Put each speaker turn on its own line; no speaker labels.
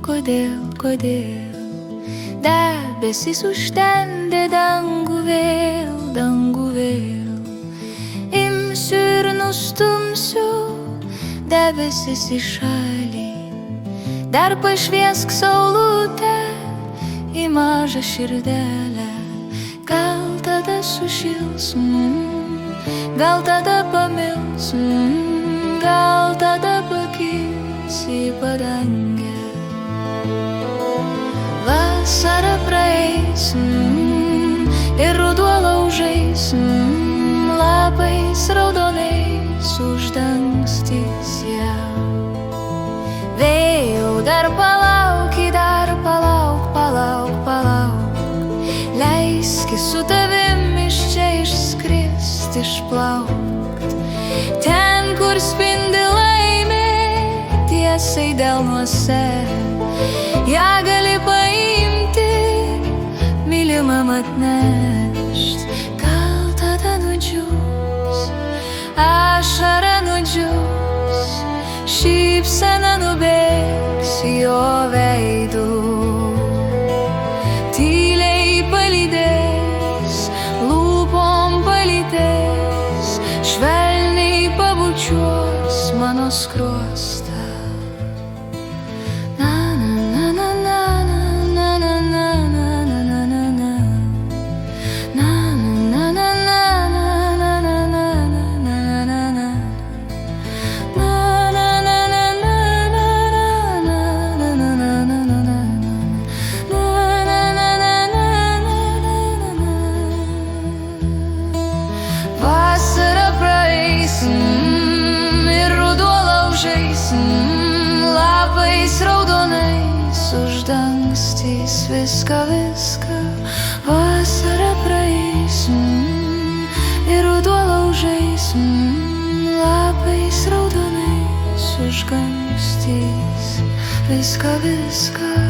kodėl debesys užtemdė dangų vėl. Imsiu ir nustumsiu debesis į šalį, dar pašviesk saulutę į mažą širdelę. Gal tada sušils, gal tada pamils, gal tada pakils į padangę. Vasara praeis ir ruduo laužais, lapais raudonais uždangstys ją. Vėjau, dar palauk, leiski su tavim iš čia išskrist, išplaukt. Ten, kur spindi laimė, tiesiai delnuose, ją gali paimti, mylimam atnešt. Gal tada nudžius, ašara nudžius, šypsena nubėgs jo veidu. Tyliai palydės, lūpom palytės, švelniai pabučiuos mano skruostą. Ir ruduo laužais, lapais raudonais uždangstys viską. Vasara praeis ir ruduo laužais, lapais raudonais uždangstys viską.